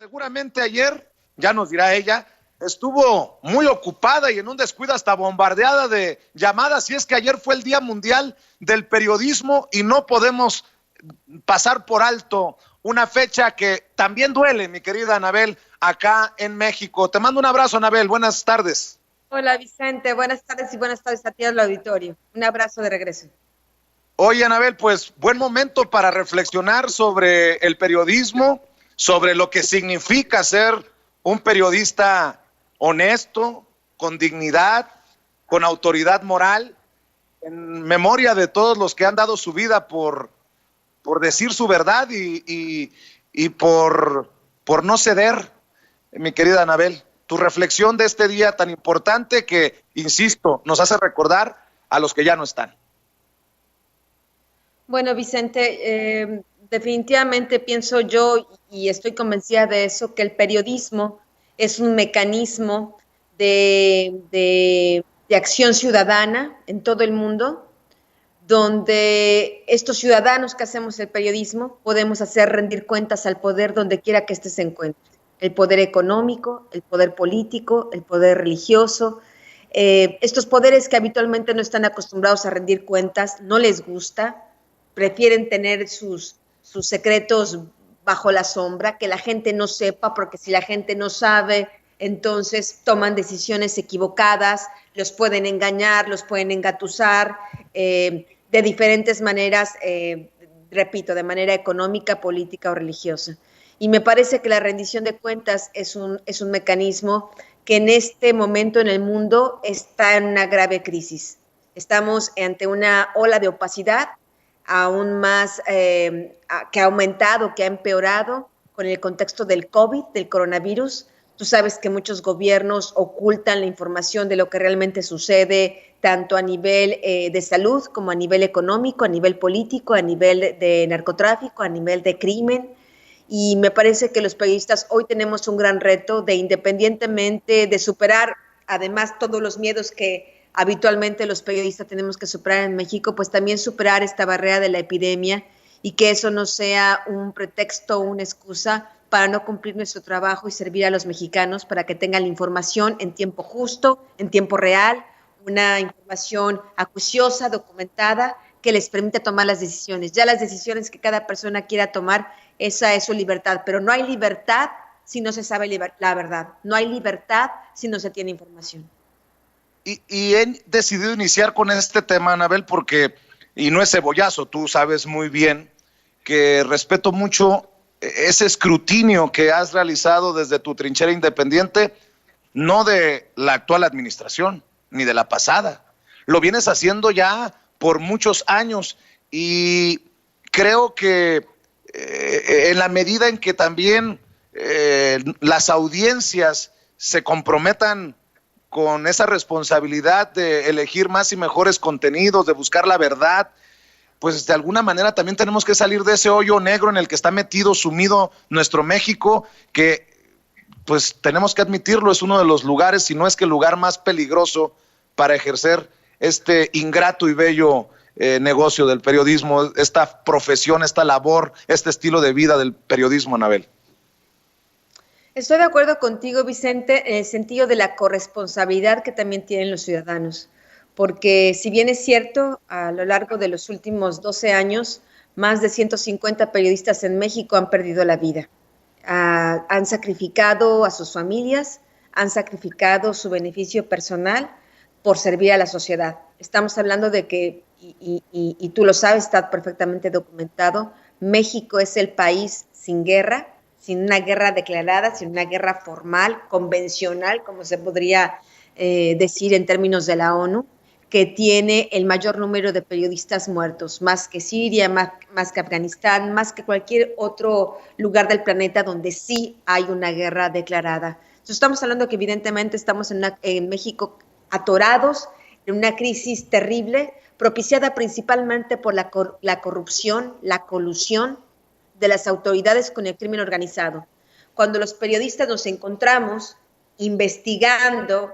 Seguramente ayer, ya nos dirá ella, estuvo muy ocupada y en un descuido hasta bombardeada de llamadas, y es que ayer fue el Día Mundial del Periodismo y no podemos pasar por alto una fecha que también duele, mi querida Anabel, acá en México. Te mando un abrazo, Anabel, buenas tardes. Hola Vicente, buenas tardes y buenas tardes a ti al auditorio. Un abrazo de regreso. Oye, Anabel, pues buen momento para reflexionar sobre el periodismo, sobre lo que significa ser un periodista honesto, con dignidad, con autoridad moral, en memoria de todos los que han dado su vida por decir su verdad y por no ceder, mi querida Anabel. Tu reflexión de este día tan importante que, insisto, nos hace recordar a los que ya no están. Bueno, Vicente, definitivamente pienso yo, y estoy convencida de eso, que el periodismo es un mecanismo de acción ciudadana en todo el mundo, donde estos ciudadanos que hacemos el periodismo podemos hacer rendir cuentas al poder donde quiera que éste se encuentre. El poder económico, el poder político, el poder religioso. Estos poderes que habitualmente no están acostumbrados a rendir cuentas, no les gusta, prefieren tener sus secretos bajo la sombra, que la gente no sepa, porque si la gente no sabe, entonces toman decisiones equivocadas, los pueden engañar, los pueden engatusar de diferentes maneras, repito, de manera económica, política o religiosa. Y me parece que la rendición de cuentas es un mecanismo que en este momento en el mundo está en una grave crisis. Estamos ante una ola de opacidad aún más que ha aumentado, que ha empeorado con el contexto del COVID, del coronavirus. Tú sabes que muchos gobiernos ocultan la información de lo que realmente sucede, tanto a nivel de salud como a nivel económico, a nivel político, a nivel de narcotráfico, a nivel de crimen. Y me parece que los periodistas hoy tenemos un gran reto de, independientemente de superar, además, todos los miedos que habitualmente los periodistas tenemos que superar en México, pues también superar esta barrera de la epidemia y que eso no sea un pretexto o una excusa para no cumplir nuestro trabajo y servir a los mexicanos para que tengan la información en tiempo justo, en tiempo real, una información acuciosa, documentada, que les permita tomar las decisiones. Ya las decisiones que cada persona quiera tomar, esa es su libertad, pero no hay libertad si no se sabe la verdad, no hay libertad si no se tiene información. Y he decidido iniciar con este tema, Anabel, porque, y no es cebollazo, tú sabes muy bien que respeto mucho ese escrutinio que has realizado desde tu trinchera independiente, no de la actual administración, ni de la pasada. Lo vienes haciendo ya por muchos años y creo que en la medida en que también las audiencias se comprometan con esa responsabilidad de elegir más y mejores contenidos, de buscar la verdad, pues de alguna manera también tenemos que salir de ese hoyo negro en el que está metido, sumido nuestro México, que pues tenemos que admitirlo, es uno de los lugares, si no es que el lugar más peligroso para ejercer este ingrato y bello negocio del periodismo, esta profesión, esta labor, este estilo de vida del periodismo, Anabel. Estoy de acuerdo contigo, Vicente, en el sentido de la corresponsabilidad que también tienen los ciudadanos, porque si bien es cierto, a lo largo de los últimos 12 años, más de 150 periodistas en México han perdido la vida. Han sacrificado a sus familias, han sacrificado su beneficio personal por servir a la sociedad. Estamos hablando de que, y tú lo sabes, está perfectamente documentado, México es el país sin guerra, sin una guerra declarada, sin una guerra formal, convencional, como se podría decir en términos de la ONU, que tiene el mayor número de periodistas muertos, más que Siria, más que Afganistán, más que cualquier otro lugar del planeta donde sí hay una guerra declarada. Entonces estamos hablando que evidentemente estamos en México atorados en una crisis terrible, propiciada principalmente por la corrupción, la colusión de las autoridades con el crimen organizado. Cuando los periodistas nos encontramos investigando,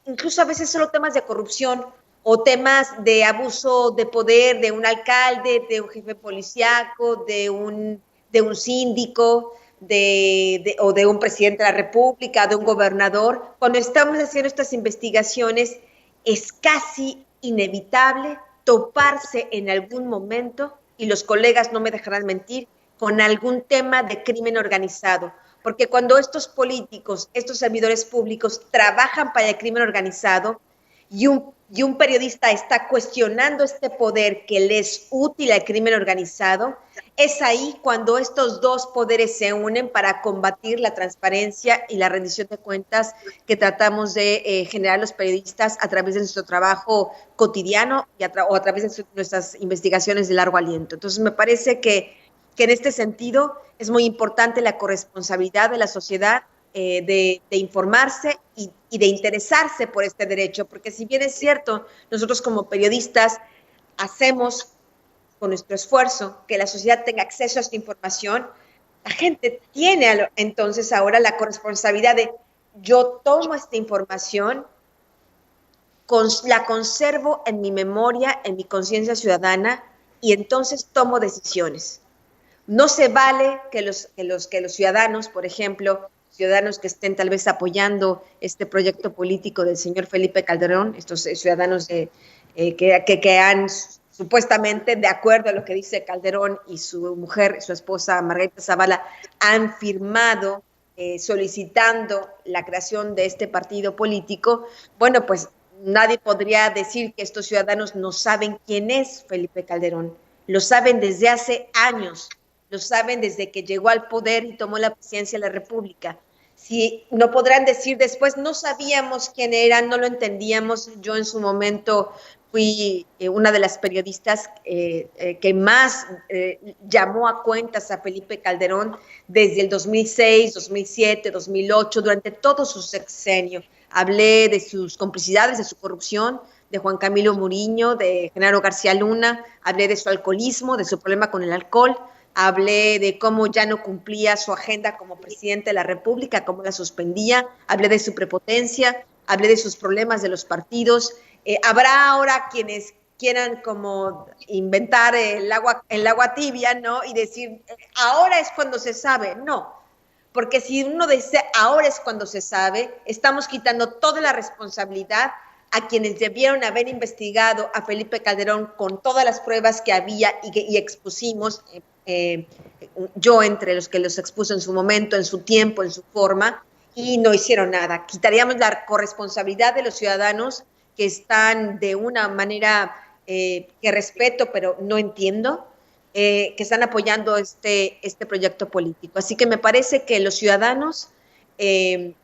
incluso a veces solo temas de corrupción o temas de abuso de poder de un alcalde, de un jefe policíaco, de un síndico, o de un presidente de la República, de un gobernador. Cuando estamos haciendo estas investigaciones, es casi inevitable toparse en algún momento, y los colegas no me dejarán mentir, con algún tema de crimen organizado. Porque cuando estos políticos, estos servidores públicos trabajan para el crimen organizado y un periodista está cuestionando este poder que le es útil al crimen organizado, es ahí cuando estos dos poderes se unen para combatir la transparencia y la rendición de cuentas que tratamos de generar los periodistas a través de nuestro trabajo cotidiano o a través de nuestras investigaciones de largo aliento. Entonces, me parece que en este sentido es muy importante la corresponsabilidad de la sociedad de informarse y de interesarse por este derecho, porque si bien es cierto, nosotros como periodistas hacemos con nuestro esfuerzo que la sociedad tenga acceso a esta información, la gente tiene entonces ahora la corresponsabilidad de: yo tomo esta información, la conservo en mi memoria, en mi conciencia ciudadana, y entonces tomo decisiones. No se vale que los ciudadanos, por ejemplo, ciudadanos que estén tal vez apoyando este proyecto político del señor Felipe Calderón, estos ciudadanos que han supuestamente, de acuerdo a lo que dice Calderón y su mujer, su esposa Margarita Zavala, han firmado solicitando la creación de este partido político. Bueno, pues nadie podría decir que estos ciudadanos no saben quién es Felipe Calderón. Lo saben desde hace años. Lo saben desde que llegó al poder y tomó la presidencia de la República. Si no podrán decir después, no sabíamos quién era, no lo entendíamos. Yo en su momento fui una de las periodistas que más llamó a cuentas a Felipe Calderón desde el 2006, 2007, 2008, durante todo su sexenio. Hablé de sus complicidades, de su corrupción, de Juan Camilo Muriño, de Genaro García Luna, hablé de su alcoholismo, de su problema con el alcohol. Hablé de cómo ya no cumplía su agenda como presidente de la República, cómo la suspendía, hablé de su prepotencia, hablé de sus problemas de los partidos. Habrá ahora quienes quieran como inventar el agua tibia, ¿no? Y decir, ahora es cuando se sabe. No, porque si uno dice, ahora es cuando se sabe, estamos quitando toda la responsabilidad a quienes debieron haber investigado a Felipe Calderón con todas las pruebas que había y expusimos, yo entre los que los expuso en su momento, en su tiempo, en su forma, y no hicieron nada. Quitaríamos la corresponsabilidad de los ciudadanos que están de una manera que respeto, pero no entiendo, que están apoyando este proyecto político. Así que me parece que los ciudadanos, el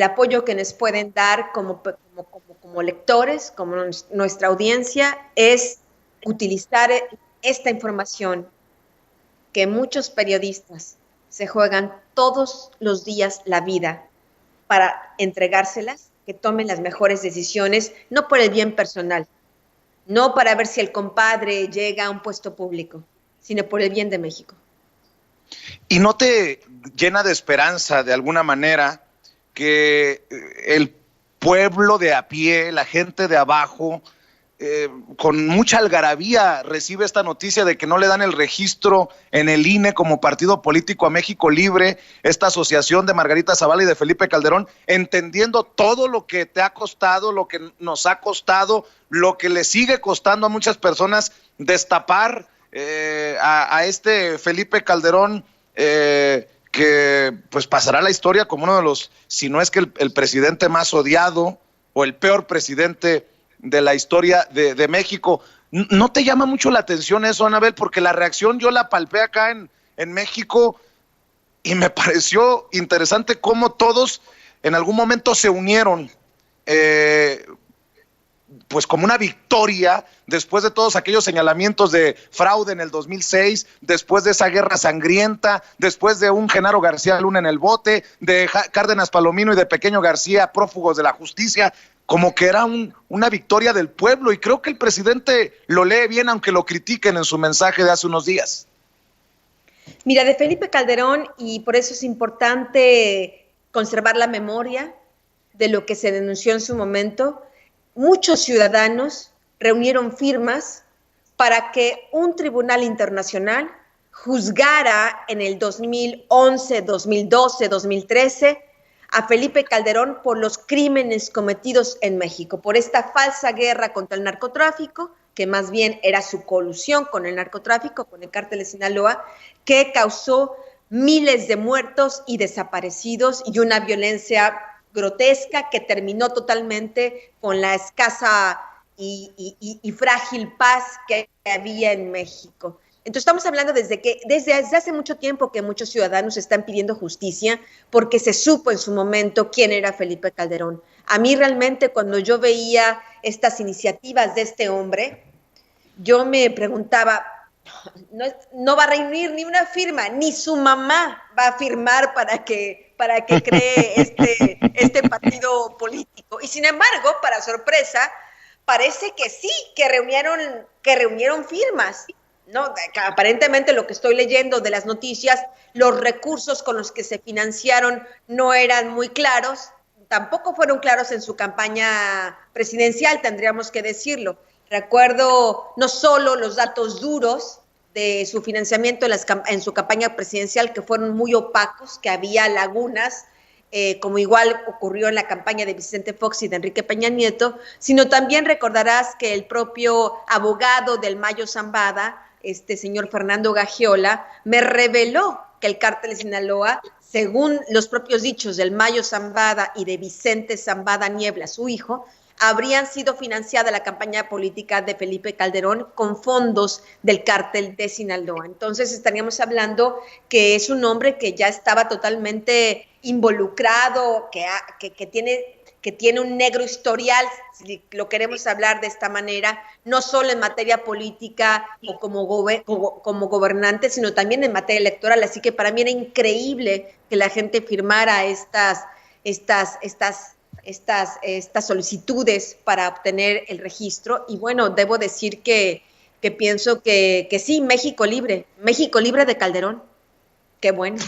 apoyo que nos pueden dar como lectores, como nuestra audiencia, es utilizar esta información que muchos periodistas se juegan todos los días la vida para entregárselas, que tomen las mejores decisiones, no por el bien personal, no para ver si el compadre llega a un puesto público, sino por el bien de México. ¿Y no te llena de esperanza de alguna manera que el pueblo de a pie, la gente de abajo, con mucha algarabía recibe esta noticia de que no le dan el registro en el INE como partido político a México Libre, esta asociación de Margarita Zavala y de Felipe Calderón, entendiendo todo lo que te ha costado, lo que nos ha costado, lo que le sigue costando a muchas personas destapar a este Felipe Calderón, que pues pasará a la historia como uno de los, si no es que el presidente más odiado o el peor presidente de la historia de México. ¿No te llama mucho la atención eso, Anabel? Porque la reacción yo la palpé acá en México y me pareció interesante cómo todos en algún momento se unieron, pues como una victoria después de todos aquellos señalamientos de fraude en el 2006, después de esa guerra sangrienta, después de un Genaro García Luna en el bote, de Cárdenas Palomino y de Pequeño García, prófugos de la justicia, como que era una victoria del pueblo, y creo que el presidente lo lee bien, aunque lo critiquen en su mensaje de hace unos días. Mira, de Felipe Calderón, y por eso es importante conservar la memoria de lo que se denunció en su momento, muchos ciudadanos reunieron firmas para que un tribunal internacional juzgara en el 2011, 2012, 2013 a Felipe Calderón por los crímenes cometidos en México, por esta falsa guerra contra el narcotráfico, que más bien era su colusión con el narcotráfico, con el cártel de Sinaloa, que causó miles de muertos y desaparecidos y una violencia grotesca que terminó totalmente con la escasa y frágil paz que había en México. Entonces estamos hablando desde hace mucho tiempo que muchos ciudadanos están pidiendo justicia porque se supo en su momento quién era Felipe Calderón. A mí realmente cuando yo veía estas iniciativas de este hombre, yo me preguntaba, no va a reunir ni una firma, ni su mamá va a firmar para que cree este partido político. Y sin embargo, para sorpresa, parece que sí, que reunieron firmas. No, aparentemente lo que estoy leyendo de las noticias, los recursos con los que se financiaron no eran muy claros, tampoco fueron claros en su campaña presidencial, tendríamos que decirlo. Recuerdo no solo los datos duros de su financiamiento en su campaña presidencial, que fueron muy opacos, que había lagunas, como igual ocurrió en la campaña de Vicente Fox y de Enrique Peña Nieto, sino también recordarás que el propio abogado del Mayo Zambada, señor Fernando Gagiola, me reveló que el cártel de Sinaloa, según los propios dichos del Mayo Zambada y de Vicente Zambada Niebla, su hijo, habrían sido financiada la campaña política de Felipe Calderón con fondos del cártel de Sinaloa. Entonces estaríamos hablando que es un hombre que ya estaba totalmente involucrado, que tiene un negro historial, si lo queremos hablar de esta manera, no solo en materia política o como gobernante, sino también en materia electoral. Así que para mí era increíble que la gente firmara estas solicitudes para obtener el registro. Y bueno, debo decir que pienso que sí, México libre de Calderón. Qué bueno.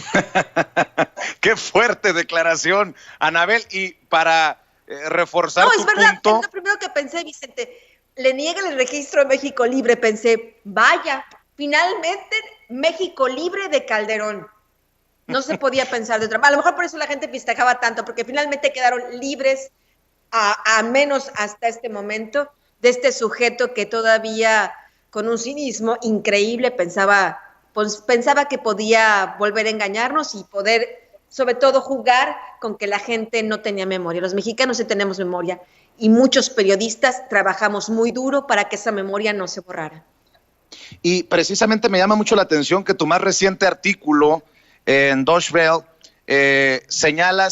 Qué fuerte declaración, Anabel. Y para reforzar tu verdad, punto... es lo primero que pensé, Vicente. Le niegan el registro a México libre. Pensé, vaya, finalmente México libre de Calderón. No se podía pensar de otra manera. A lo mejor por eso la gente festejaba tanto, porque finalmente quedaron libres, a menos hasta este momento, de este sujeto que todavía, con un cinismo increíble, pensaba que podía volver a engañarnos y poder, sobre todo, jugar con que la gente no tenía memoria. Los mexicanos sí tenemos memoria y muchos periodistas trabajamos muy duro para que esa memoria no se borrara. Y precisamente me llama mucho la atención que tu más reciente artículo en Deutsche Welle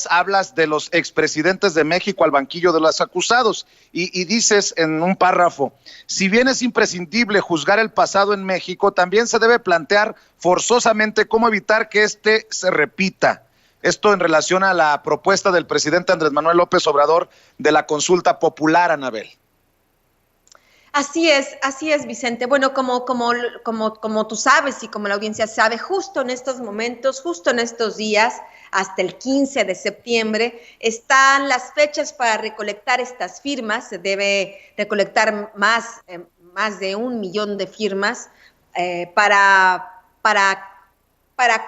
hablas de los expresidentes de México al banquillo de los acusados y dices en un párrafo, si bien es imprescindible juzgar el pasado en México, también se debe plantear forzosamente cómo evitar que este se repita. Esto en relación a la propuesta del presidente Andrés Manuel López Obrador de la consulta popular, Anabel. Así es, Vicente. Bueno, como tú sabes y como la audiencia sabe, justo en estos momentos, justo en estos días, hasta el 15 de septiembre, están las fechas para recolectar estas firmas. Se debe recolectar más de 1 millón de firmas para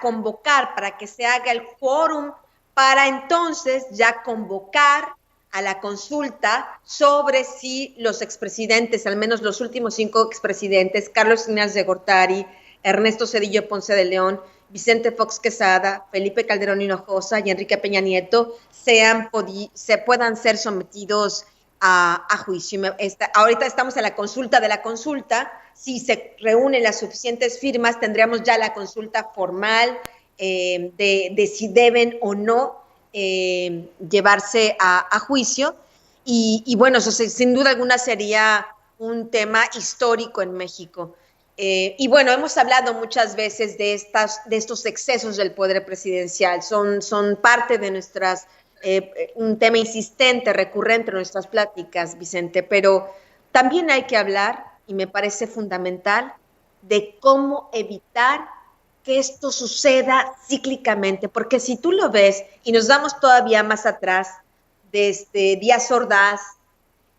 convocar, para que se haga el quórum, para entonces ya convocar a la consulta sobre si los expresidentes, al menos los últimos 5 expresidentes, Carlos Salinas de Gortari, Ernesto Zedillo Ponce de León, Vicente Fox Quesada, Felipe Calderón Hinojosa y Enrique Peña Nieto puedan ser sometidos a juicio. Ahorita estamos en la consulta de la consulta. Si se reúnen las suficientes firmas, tendríamos ya la consulta formal de si deben o no llevarse a juicio y bueno, eso sin duda alguna sería un tema histórico en México. Y bueno, hemos hablado muchas veces de estos excesos del poder presidencial, son parte de un tema insistente, recurrente en nuestras pláticas, Vicente, pero también hay que hablar, y me parece fundamental, de cómo evitar que esto suceda cíclicamente, porque si tú lo ves y nos damos todavía más atrás, desde Díaz Ordaz,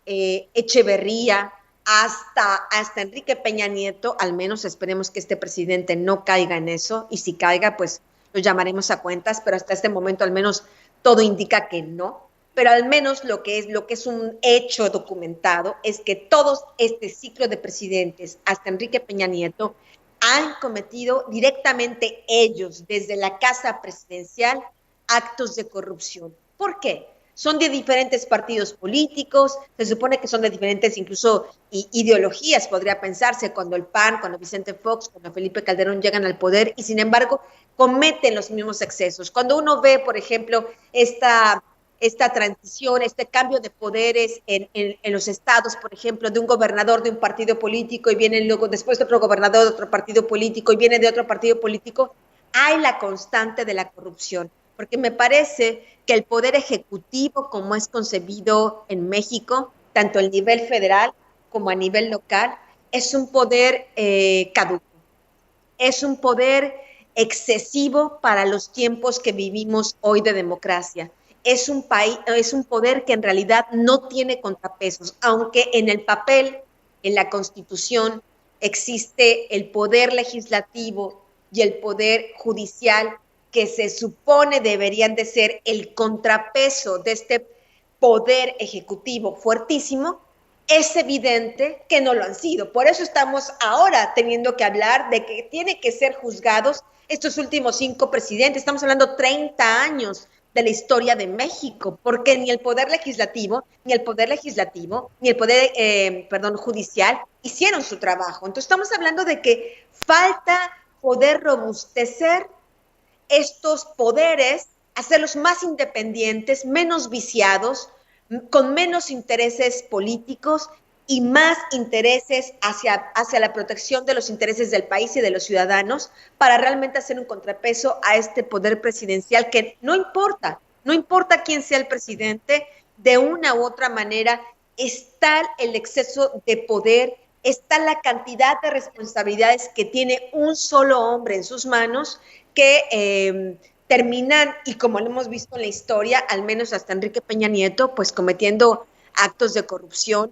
Echeverría, hasta Enrique Peña Nieto, al menos esperemos que este presidente no caiga en eso, y si caiga, pues lo llamaremos a cuentas, pero hasta este momento al menos todo indica que no. Pero al menos lo que es un hecho documentado es que todo este ciclo de presidentes, hasta Enrique Peña Nieto, han cometido directamente ellos, desde la casa presidencial, actos de corrupción. ¿Por qué? Son de diferentes partidos políticos, se supone que son de diferentes incluso ideologías, podría pensarse, cuando el PAN, cuando Vicente Fox, cuando Felipe Calderón llegan al poder, y sin embargo cometen los mismos excesos. Cuando uno ve, por ejemplo, esta transición, este cambio de poderes en los estados, por ejemplo, de un gobernador de un partido político y viene luego después de otro gobernador de otro partido político y viene de otro partido político, hay la constante de la corrupción, porque me parece que el poder ejecutivo, como es concebido en México, tanto a nivel federal como a nivel local, es un poder caduco, es un poder excesivo para los tiempos que vivimos hoy de democracia. Es un poder que en realidad no tiene contrapesos, aunque en el papel, en la Constitución, existe el poder legislativo y el poder judicial, que se supone deberían de ser el contrapeso de este poder ejecutivo fuertísimo. Es evidente que no lo han sido. Por eso estamos ahora teniendo que hablar de que tienen que ser juzgados estos últimos 5 presidentes. Estamos hablando 30 años de la historia de México, porque ni el poder legislativo, ni el poder judicial hicieron su trabajo. Entonces estamos hablando de que falta poder robustecer estos poderes, hacerlos más independientes, menos viciados, con menos intereses políticos y más intereses hacia la protección de los intereses del país y de los ciudadanos, para realmente hacer un contrapeso a este poder presidencial que no importa quién sea el presidente, de una u otra manera está el exceso de poder, está la cantidad de responsabilidades que tiene un solo hombre en sus manos, que terminan, y como lo hemos visto en la historia, al menos hasta Enrique Peña Nieto, pues cometiendo actos de corrupción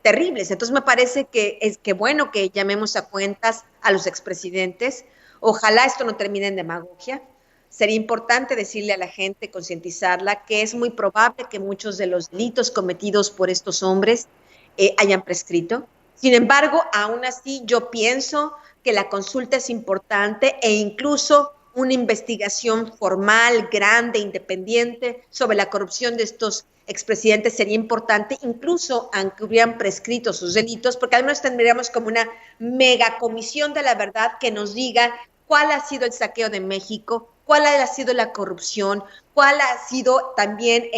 terribles. Entonces me parece que es que bueno que llamemos a cuentas a los expresidentes. Ojalá esto no termine en demagogia. Sería importante decirle a la gente, concientizarla, que es muy probable que muchos de los delitos cometidos por estos hombres hayan prescrito. Sin embargo, aún así yo pienso que la consulta es importante, e incluso una investigación formal, grande, independiente sobre la corrupción de estos expresidentes sería importante, incluso aunque hubieran prescrito sus delitos, porque al menos tendríamos como una megacomisión de la verdad que nos diga cuál ha sido el saqueo de México, cuál ha sido la corrupción, cuál ha sido también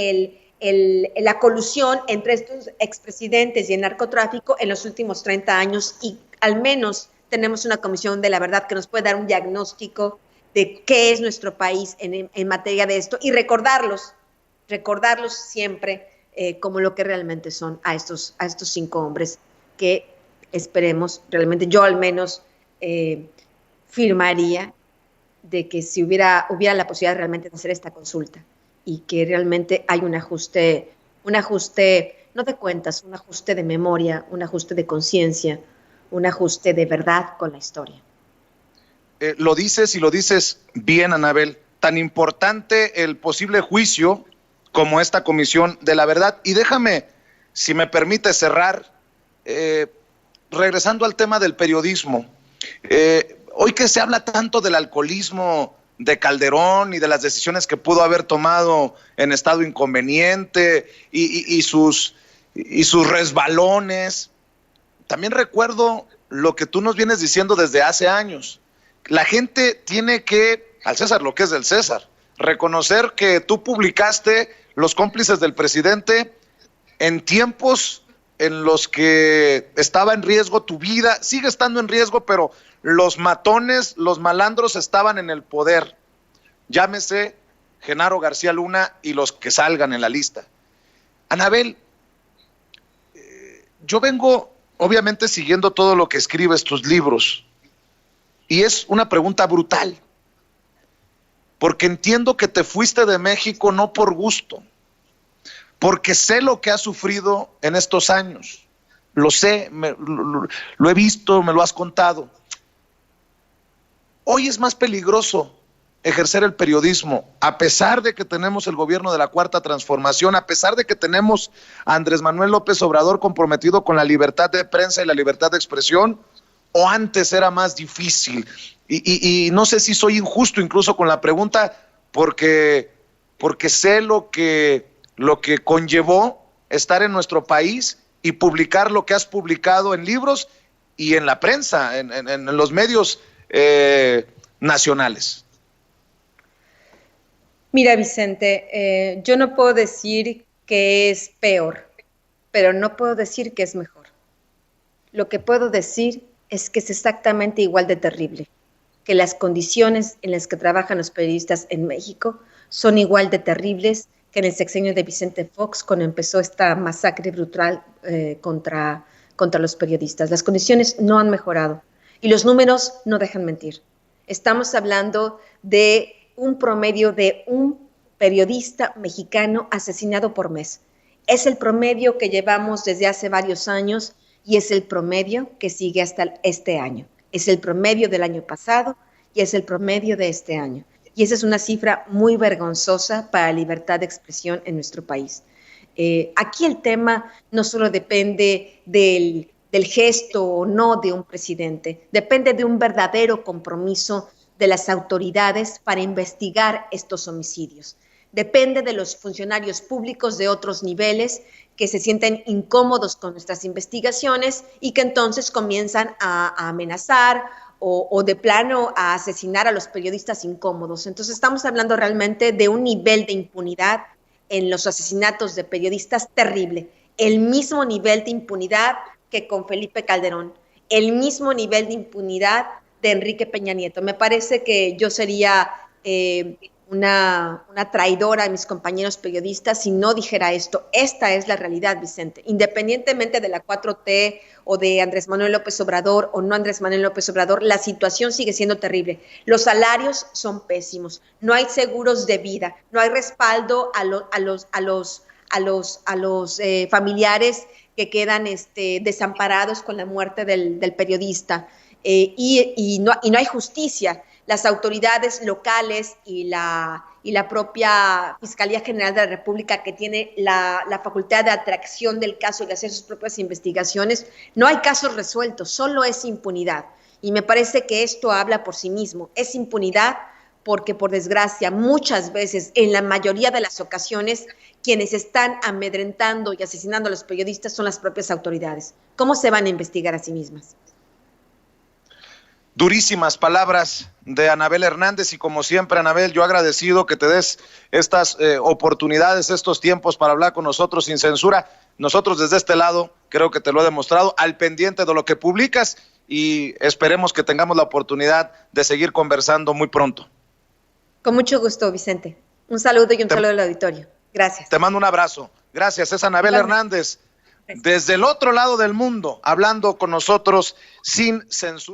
la colusión entre estos expresidentes y el narcotráfico en los últimos 30 años, y al menos tenemos una comisión de la verdad que nos puede dar un diagnóstico de qué es nuestro país en materia de esto, y recordarlos siempre como lo que realmente son a estos 5 hombres que esperemos, realmente yo al menos firmaría de que si hubiera la posibilidad realmente de hacer esta consulta y que realmente hay un ajuste no de cuentas, un ajuste de memoria, un ajuste de conciencia, un ajuste de verdad con la historia. Lo dices, y lo dices bien, Anabel, tan importante el posible juicio como esta comisión de la verdad. Y déjame, si me permite, cerrar regresando al tema del periodismo. Hoy que se habla tanto del alcoholismo de Calderón y de las decisiones que pudo haber tomado en estado inconveniente y sus resbalones, también recuerdo lo que tú nos vienes diciendo desde hace años. La gente tiene que, al César lo que es del César, reconocer que tú publicaste Los cómplices del presidente en tiempos en los que estaba en riesgo tu vida, sigue estando en riesgo, pero los matones, los malandros estaban en el poder. Llámese Genaro García Luna y los que salgan en la lista. Anabel, yo vengo obviamente siguiendo todo lo que escribes, tus libros, y es una pregunta brutal, porque entiendo que te fuiste de México no por gusto, porque sé lo que has sufrido en estos años, lo sé, lo he visto, me lo has contado. Hoy es más peligroso ejercer el periodismo, a pesar de que tenemos el gobierno de la Cuarta Transformación, a pesar de que tenemos a Andrés Manuel López Obrador comprometido con la libertad de prensa y la libertad de expresión, o antes era más difícil. Y no sé si soy injusto incluso con la pregunta, porque sé lo que conllevó estar en nuestro país y publicar lo que has publicado en libros y en la prensa, en los medios nacionales. Mira, Vicente, yo no puedo decir que es peor, pero no puedo decir que es mejor. Lo que puedo decir es que es exactamente igual de terrible, que las condiciones en las que trabajan los periodistas en México son igual de terribles que en el sexenio de Vicente Fox, cuando empezó esta masacre brutal contra los periodistas. Las condiciones no han mejorado y los números no dejan mentir. Estamos hablando de un promedio de un periodista mexicano asesinado por mes. Es el promedio que llevamos desde hace varios años y es el promedio que sigue hasta este año. Es el promedio del año pasado y es el promedio de este año. Y esa es una cifra muy vergonzosa para la libertad de expresión en nuestro país. Aquí el tema no solo depende del gesto o no de un presidente, depende de un verdadero compromiso de las autoridades para investigar estos homicidios. Depende de los funcionarios públicos de otros niveles que se sienten incómodos con nuestras investigaciones y que entonces comienzan a amenazar o de plano a asesinar a los periodistas incómodos. Entonces estamos hablando realmente de un nivel de impunidad en los asesinatos de periodistas terrible. El mismo nivel de impunidad que con Felipe Calderón, el mismo nivel de impunidad de Enrique Peña Nieto. Me parece que yo sería una traidora a mis compañeros periodistas si no dijera esto. Esta es la realidad, Vicente. Independientemente de la 4T o de Andrés Manuel López Obrador o no Andrés Manuel López Obrador, la situación sigue siendo terrible. Los salarios son pésimos, no hay seguros de vida, no hay respaldo a los familiares que quedan desamparados con la muerte del periodista. Y no hay justicia. Las autoridades locales y la propia Fiscalía General de la República, que tiene la facultad de atracción del caso y de hacer sus propias investigaciones, no hay casos resueltos, solo es impunidad. Y me parece que esto habla por sí mismo. Es impunidad porque, por desgracia, muchas veces, en la mayoría de las ocasiones, quienes están amedrentando y asesinando a los periodistas son las propias autoridades. ¿Cómo se van a investigar a sí mismas? Durísimas palabras de Anabel Hernández y como siempre, Anabel, yo agradecido que te des estas oportunidades, estos tiempos para hablar con nosotros sin censura. Nosotros desde este lado creo que te lo he demostrado, al pendiente de lo que publicas y esperemos que tengamos la oportunidad de seguir conversando muy pronto. Con mucho gusto, Vicente. Un saludo y un saludo al auditorio. Gracias. Te mando un abrazo. Gracias, es Anabel Hernández, desde el otro lado del mundo, hablando con nosotros sin censura.